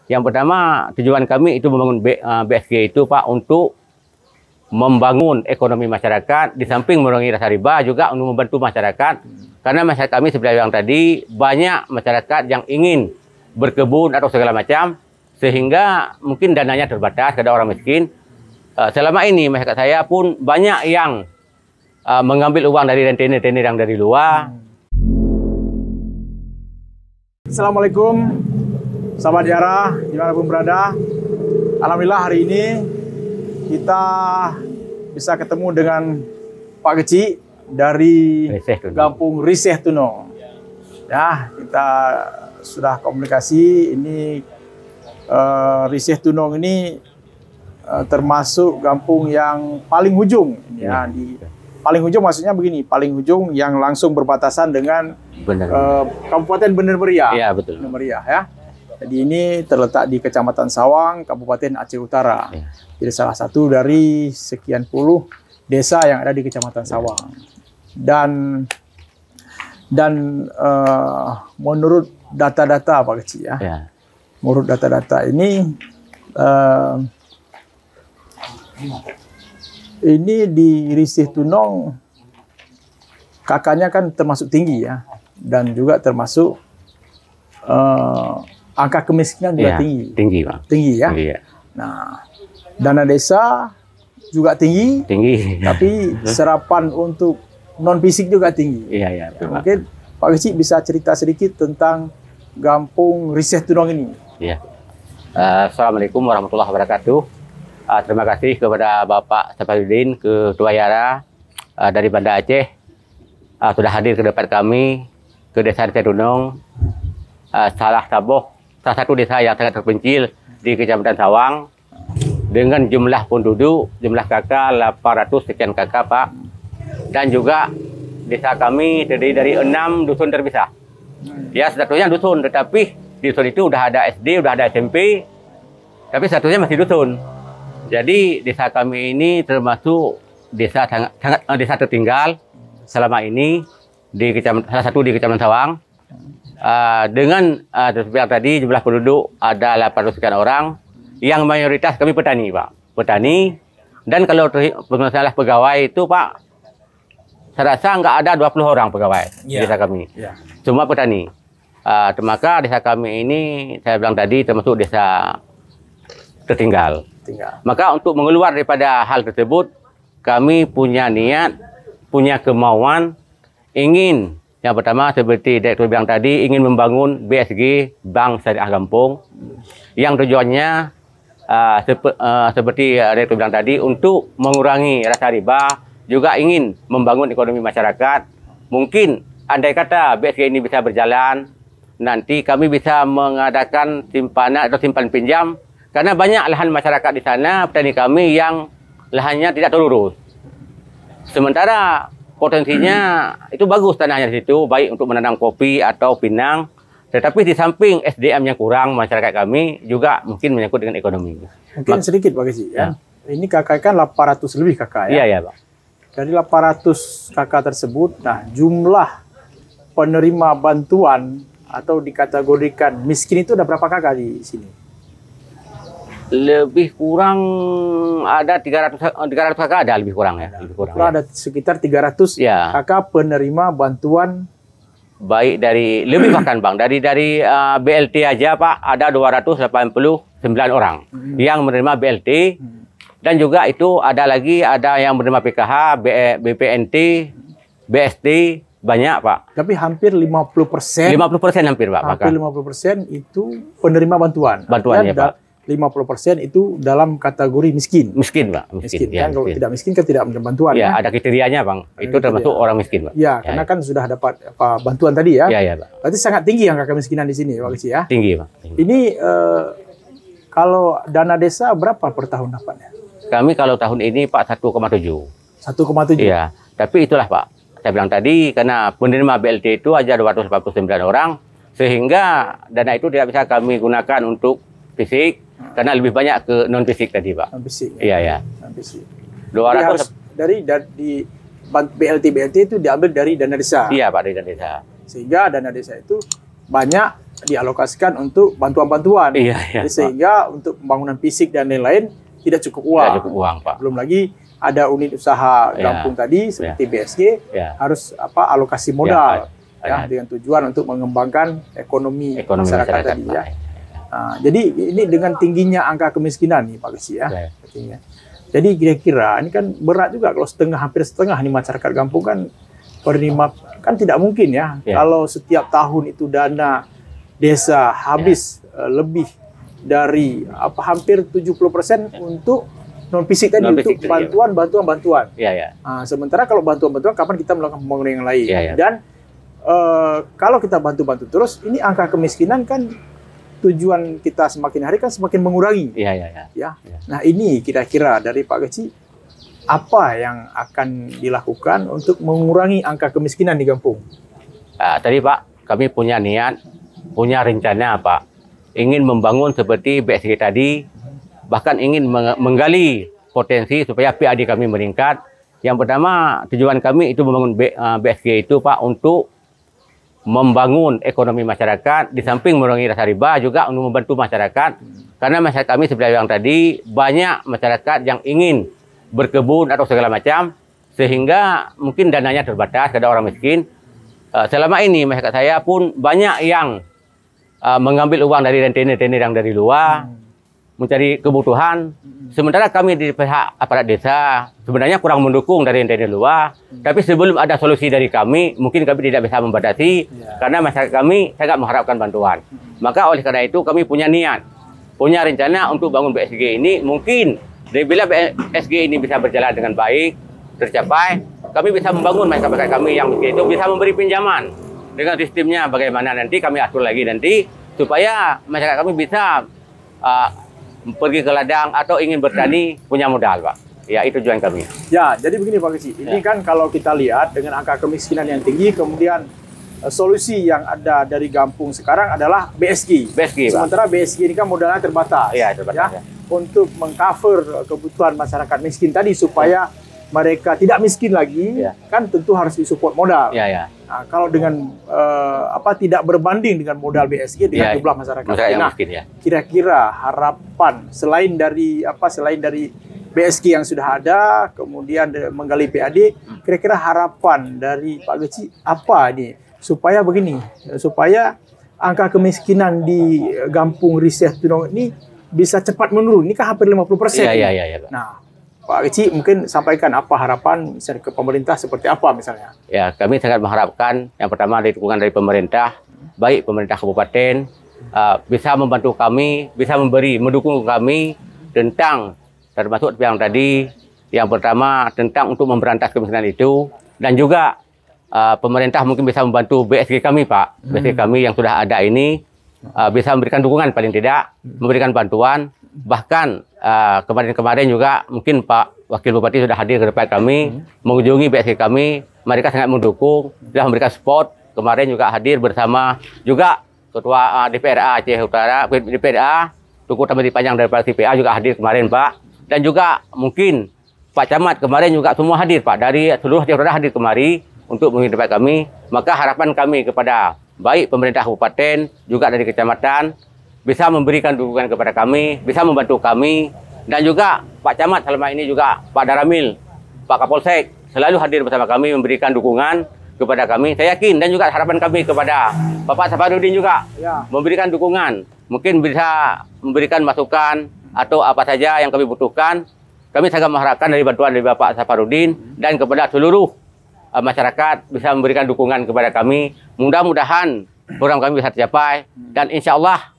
Yang pertama, tujuan kami itu membangun BSG itu Pak untuk membangun ekonomi masyarakat, di samping mengurangi rasa riba juga untuk membantu masyarakat. Karena masyarakat kami seperti yang tadi, banyak masyarakat yang ingin berkebun atau segala macam, sehingga mungkin dananya terbatas kepada orang miskin. Selama ini masyarakat saya pun banyak yang mengambil uang dari rentenir-rentenir yang dari luar. Assalamualaikum, sahabat Yara, dimanapun berada. Alhamdulillah hari ini kita bisa ketemu dengan Pak Kecik dari Kampung Riseh Tunong. Ya, kita sudah komunikasi. Ini Riseh Tunong ini termasuk kampung yang paling ujung. Ya, di paling ujung maksudnya begini, paling ujung yang langsung berbatasan dengan Kabupaten Bener Meriah. Iya, betul. Bener Meriah ya. Jadi ini terletak di Kecamatan Sawang, Kabupaten Aceh Utara. Ya. Jadi salah satu dari sekian puluh desa yang ada di Kecamatan Sawang. Dan menurut data-data Pak Kecik ya, menurut data-data ini di Riseh Tunong kakaknya kan termasuk tinggi ya, dan juga termasuk angka kemiskinan juga tinggi Pak. Tinggi ya. Tinggi, ya. Nah, dana desa juga tinggi, tapi serapan untuk non fisik juga tinggi. Iya. Mungkin Pak Kecik bisa cerita sedikit tentang Kampung Riseh Tunong ini. Iya. Assalamualaikum warahmatullahi wabarakatuh. Terima kasih kepada Bapak Safarudin, Ketua Yara dari Banda Aceh, sudah hadir ke depan kami ke Desa Riseh Tunong, salah satu desa yang sangat terpencil di Kecamatan Sawang, dengan jumlah penduduk, jumlah kakak 800 sekian kakak Pak. Dan juga desa kami terdiri dari 6 dusun terpisah. Ya, statusnya dusun, tetapi di dusun itu udah ada SD, udah ada SMP, tapi statusnya masih dusun. Jadi desa kami ini termasuk desa desa tertinggal selama ini di salah satu di Kecamatan Sawang. Dengan tadi jumlah penduduk ada 800 sekian orang, yang mayoritas kami petani Pak, petani. Dan kalau masalah pegawai itu Pak, saya rasa nggak ada 20 orang pegawai di desa kami, semua petani. Maka desa kami ini saya bilang tadi termasuk desa tertinggal. Maka untuk mengeluar daripada hal tersebut, kami punya niat, punya kemauan, ingin yang pertama seperti Direktur bilang tadi, ingin membangun BSG, Bank Syariah Kampung, yang tujuannya seperti Direktur bilang tadi, untuk mengurangi rasa riba, juga ingin membangun ekonomi masyarakat. Mungkin andai kata BSG ini bisa berjalan, nanti kami bisa mengadakan simpanan atau simpan pinjam, karena banyak lahan masyarakat di sana, petani kami yang lahannya tidak terurus. Sementara potensinya itu bagus tanahnya di situ, baik untuk menanam kopi atau pinang. Tetapi di samping SDM yang kurang, masyarakat kami juga mungkin menyangkut dengan ekonomi. Mungkin sedikit Pak Kecik ya. Ini kakak kan 800 lebih kakak ya. Iya Pak. Dari 800 kakak tersebut, nah jumlah penerima bantuan atau dikategorikan miskin itu ada berapa kakak di sini? Lebih kurang ada 300 kakak, ada lebih kurang ya. Lebih kurang, ada sekitar 300 kakak penerima bantuan. Baik dari, lebih bahkan Bang, dari BLT aja Pak, ada 289 orang yang menerima BLT. Dan juga itu ada yang menerima PKH, BPNT, BST, banyak Pak. Tapi hampir 50%. 50% hampir Pak. Hampir 50% itu penerima bantuan. Bantuan ya Pak. 50% itu dalam kategori miskin. Miskin Pak. Miskin. Ya, kan kalau tidak miskin kan tidak menerima bantuan. Ya, ada kriterianya Bang. Itu termasuk orang miskin Pak. Ya, karena kan sudah dapat bantuan tadi ya. Iya Pak. Berarti sangat tinggi angka kemiskinan di sini Pak Kecik ya. Tinggi Pak. Ini kalau dana desa berapa per tahun dapatnya? Kami kalau tahun ini Pak 1,7. 1,7. Iya, tapi itulah Pak. Saya bilang tadi, karena penerima BLT itu aja 249 orang, sehingga dana itu tidak bisa kami gunakan untuk fisik, karena lebih banyak ke non fisik tadi Pak. Non fisik. Iya. Non fisik. 200 dari BLT itu diambil dari dana desa. Iya Pak, dari dana desa. Sehingga dana desa itu banyak dialokasikan untuk bantuan-bantuan. Sehingga untuk pembangunan fisik dan lain-lain tidak cukup uang. Tidak cukup uang, Pak. Belum lagi ada unit usaha kampung tadi seperti BSG harus alokasi modal dengan tujuan untuk mengembangkan ekonomi masyarakat tadi ya. Jadi ini dengan tingginya angka kemiskinan nih Pak Gesi ya. Jadi kira-kira ini kan berat juga kalau hampir setengah nih masyarakat kampung kan penerima, kan tidak mungkin ya kalau setiap tahun itu dana desa habis lebih dari hampir 70% untuk non fisik tadi, untuk bantuan. Sementara kalau bantuan-bantuan kapan kita melakukan pembangunan yang lain. Dan kalau kita bantu-bantu terus, ini angka kemiskinan kan tujuan kita semakin hari kan semakin mengurangi. Nah ini kira-kira dari Pak Gesi apa yang akan dilakukan untuk mengurangi angka kemiskinan di kampung? Tadi Pak, kami punya niat, punya rencana Pak, ingin membangun seperti BSG tadi, bahkan ingin menggali potensi supaya PAD kami meningkat. Yang pertama tujuan kami itu membangun BSG itu Pak untuk membangun ekonomi masyarakat, di samping mengurangi rasa riba juga untuk membantu masyarakat. Karena masyarakat kami seperti yang tadi, banyak masyarakat yang ingin berkebun atau segala macam, sehingga mungkin dananya terbatas, ada orang miskin. Selama ini masyarakat saya pun banyak yang mengambil uang dari rentenir-rentenir yang dari luar, mencari kebutuhan. Sementara kami di pihak aparat desa sebenarnya kurang mendukung dari rentenir luar. Tapi sebelum ada solusi dari kami, mungkin kami tidak bisa membatasi karena masyarakat kami sangat mengharapkan bantuan. Maka oleh karena itu kami punya niat, punya rencana untuk bangun BSG ini. Mungkin bila BSG ini bisa berjalan dengan baik, tercapai, kami bisa membangun masyarakat kami yang itu bisa memberi pinjaman dengan sistemnya bagaimana nanti kami atur lagi nanti supaya masyarakat kami bisa pergi ke ladang atau ingin bertani punya modal, Pak. Ya, itu tujuan kami. Ya, jadi begini Pak Gesi. Ini kan kalau kita lihat dengan angka kemiskinan yang tinggi, kemudian solusi yang ada dari kampung sekarang adalah BSG. Sementara BSG ini kan modalnya terbatas. Terbatas. Untuk mengcover kebutuhan masyarakat miskin tadi supaya mereka tidak miskin lagi, kan tentu harus disupport modal. Nah, kalau dengan tidak berbanding dengan modal BSG dengan jumlah masyarakat yang miskin, kira-kira harapan selain dari BSG yang sudah ada, kemudian menggali PAD, kira-kira harapan dari Pak Gesi apa nih supaya begini, supaya angka kemiskinan di Kampung Riseh Tunong ini bisa cepat menurun. Ini kan hampir 50%. Nah, Pak Gesi mungkin sampaikan apa harapan misalnya ke pemerintah seperti apa misalnya? Ya, kami sangat mengharapkan yang pertama dari dukungan dari pemerintah, baik pemerintah kabupaten bisa membantu kami, bisa mendukung kami tentang termasuk yang tadi, yang pertama tentang untuk memberantas kemiskinan itu, dan juga pemerintah mungkin bisa membantu BSG kami Pak, BSG kami yang sudah ada ini bisa memberikan dukungan paling tidak, memberikan bantuan. Bahkan kemarin-kemarin juga mungkin Pak Wakil Bupati sudah hadir ke depan kami, mengunjungi BSG kami, mereka sangat mendukung, sudah memberikan support. Kemarin juga hadir bersama juga Ketua DPRA Aceh Utara, DPRA, Tuku Tamati Panjang dari TPA juga hadir kemarin Pak. Dan juga mungkin Pak Camat kemarin juga semua hadir Pak, dari seluruh Aceh Utara hadir kemari untuk menghidupkan kami. Maka harapan kami kepada baik pemerintah kabupaten, juga dari kecamatan, bisa memberikan dukungan kepada kami, bisa membantu kami, dan juga Pak Camat selama ini juga Pak Daramil, Pak Kapolsek selalu hadir bersama kami memberikan dukungan kepada kami. Saya yakin dan juga harapan kami kepada Bapak Safarudin juga memberikan dukungan, mungkin bisa memberikan masukan atau apa saja yang kami butuhkan. Kami sangat mengharapkan dari bantuan dari Bapak Safarudin dan kepada seluruh masyarakat bisa memberikan dukungan kepada kami. Mudah-mudahan program kami bisa tercapai dan insya Allah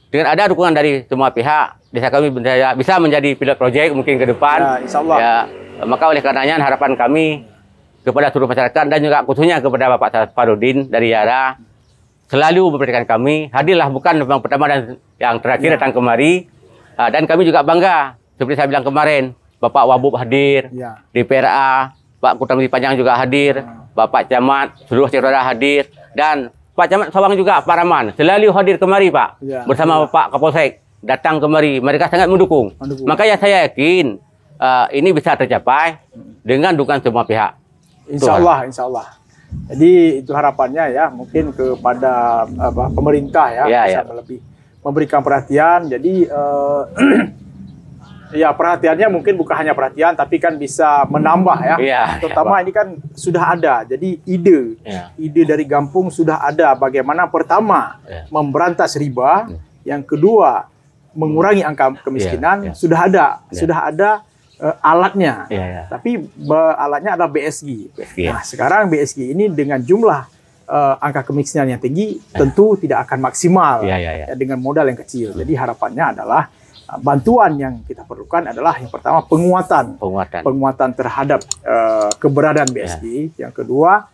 dengan ada dukungan dari semua pihak, desa kami bisa menjadi pilot project mungkin ke depan. Insya Allah. Maka oleh karenanya harapan kami kepada seluruh masyarakat dan juga khususnya kepada Bapak Safarudin dari Yara selalu memberikan kami, hadirlah bukan yang pertama dan yang terakhir datang kemari. Dan kami juga bangga, seperti saya bilang kemarin, Bapak Wabub hadir, DPRA, Pak Kutamati Panjang juga hadir, Bapak Camat, seluruh Aceh hadir, dan Pak Camat Sawang juga, Pak Rahman, selalu hadir kemari Pak, bersama Pak Kapolsek, datang kemari, mereka sangat mendukung. Makanya saya yakin ini bisa tercapai dengan dukungan semua pihak. Insya Allah, insya Allah. Jadi itu harapannya ya, mungkin kepada pemerintah ya, bisa lebih memberikan perhatian. Jadi ya perhatiannya mungkin bukan hanya perhatian, tapi kan bisa menambah ya. Terutama ini kan sudah ada. Jadi ide dari Gampung sudah ada. Bagaimana pertama memberantas riba, yang kedua mengurangi angka kemiskinan, sudah ada alatnya. Tapi alatnya adalah BSG. Nah, sekarang BSG ini dengan jumlah angka kemiskinan yang tinggi tentu tidak akan maksimal dengan modal yang kecil. Jadi harapannya adalah bantuan yang kita perlukan adalah yang pertama penguatan terhadap keberadaan BSG. Yang kedua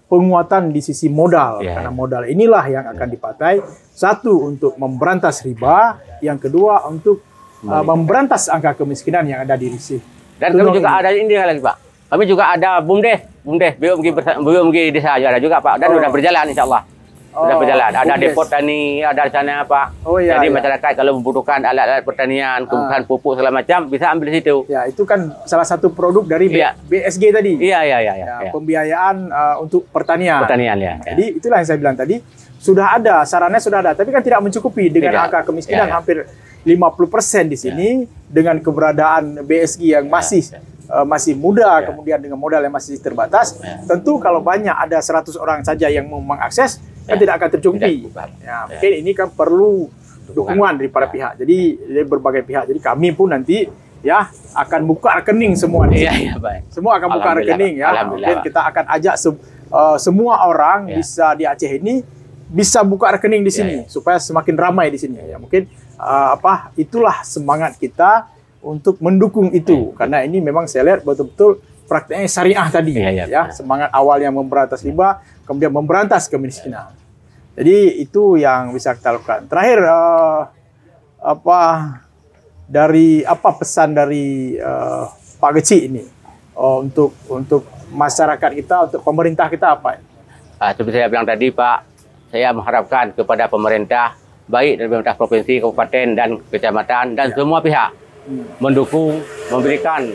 penguatan di sisi modal, karena modal inilah yang akan dipakai, satu untuk memberantas riba, yang kedua untuk memberantas angka kemiskinan yang ada di Risih. Dan kami juga ada ini lagi Pak. Kami juga ada BUMDes BUMG desa ada juga Pak, dan sudah berjalan insya Allah. Sudah berjalan. Ada depot tani, ada di sana Pak. Jadi masyarakat kalau membutuhkan alat-alat pertanian, kebutuhan pupuk segala macam bisa ambil di situ. Ya, itu kan salah satu produk dari BSG tadi. Pembiayaan untuk pertanian. Jadi itulah yang saya bilang tadi, sudah ada, sarannya sudah ada, tapi kan tidak mencukupi dengan angka kemiskinan hampir 50% di sini, dengan keberadaan BSG yang masih muda, kemudian dengan modal yang masih terbatas. Tentu kalau banyak ada 100 orang saja yang mau mengakses, kan tidak akan tercukupi. Mungkin ini kan perlu dukungan dari para pihak. Jadi dari berbagai pihak. Jadi kami pun nanti akan buka rekening semua di sini. Semua akan buka rekening ya. Mungkin kita akan ajak semua orang bisa di Aceh ini bisa buka rekening di sini supaya semakin ramai di sini. Ya mungkin itulah semangat kita untuk mendukung itu, karena ini memang saya lihat betul-betul prakteknya syariah tadi, semangat awalnya memberantas riba, kemudian memberantas kemiskinan. Jadi itu yang bisa kita lakukan. Terakhir, pesan dari Pak Geci ini untuk masyarakat kita, untuk pemerintah kita apa? Seperti saya bilang tadi Pak, saya mengharapkan kepada pemerintah, baik dari pemerintah provinsi, kabupaten, dan kecamatan, dan semua pihak mendukung, memberikan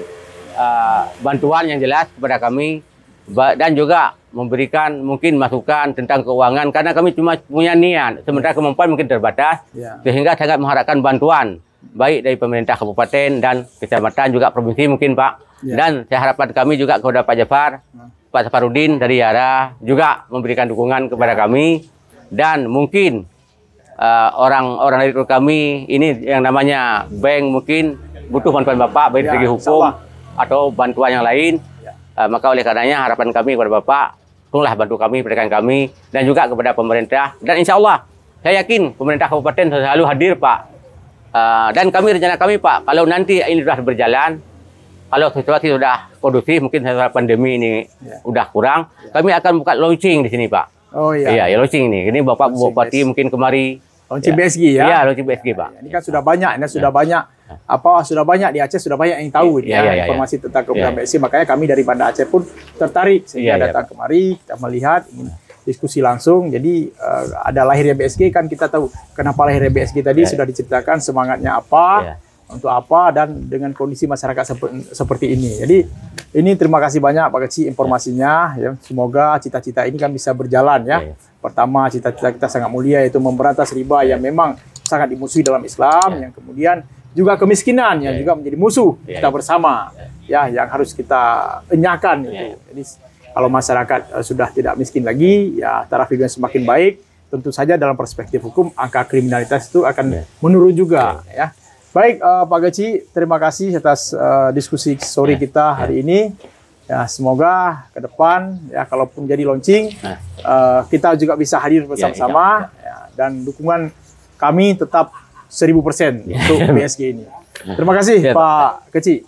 bantuan yang jelas kepada kami, dan juga memberikan mungkin masukan tentang keuangan, karena kami cuma punya niat, sementara kemampuan mungkin terbatas, sehingga sangat mengharapkan bantuan baik dari pemerintah kabupaten dan kecamatan, juga provinsi mungkin Pak. Dan saya harapkan kami juga kepada Pak Jafar, Pak Safarudin dari Yara juga memberikan dukungan kepada kami, dan mungkin orang-orang dari kami ini yang namanya bank mungkin butuh bantuan Bapak baik dari hukum atau bantuan yang lain. Maka oleh karenanya harapan kami kepada Bapak, tolonglah bantu kami, berikan kami, dan juga kepada pemerintah. Dan insya Allah saya yakin pemerintah kabupaten selalu hadir Pak. Dan rencana kami Pak, kalau nanti ini sudah berjalan, kalau situasi sudah kondusif, mungkin setelah pandemi ini udah kurang, kami akan buka launching di sini Pak. Launching ini. Ini Bapak Bupati mungkin kemari. Launching BSG ya? Iya, launching BSG Pak. Ini kan sudah banyak, sudah banyak di Aceh, sudah banyak yang tahu informasi tentang keberadaan BSG. Makanya kami dari Banda Aceh pun tertarik sehingga datang kemari, kita melihat, ingin diskusi langsung. Jadi ada lahirnya BSG, kan kita tahu kenapa lahirnya BSG tadi sudah diceritakan, semangatnya apa, untuk apa, dan dengan kondisi masyarakat seperti ini. Jadi ini terima kasih banyak Pak Geci informasinya. Semoga cita-cita ini kan bisa berjalan ya. Pertama, cita-cita kita sangat mulia, yaitu memberantas riba yang memang sangat dimusuhi dalam Islam. Yang kemudian juga kemiskinan yang juga menjadi musuh kita bersama, yang harus kita enyahkan itu. Jadi kalau masyarakat sudah tidak miskin lagi, taraf hidupnya semakin baik. Tentu saja dalam perspektif hukum angka kriminalitas itu akan menurun juga ya. Baik Pak Geci, terima kasih atas diskusi sore kita hari ini. Ya, semoga ke depan kalaupun jadi launching, kita juga bisa hadir bersama-sama, dan dukungan kami tetap 1000% untuk BSG ini. Terima kasih Pak Geci.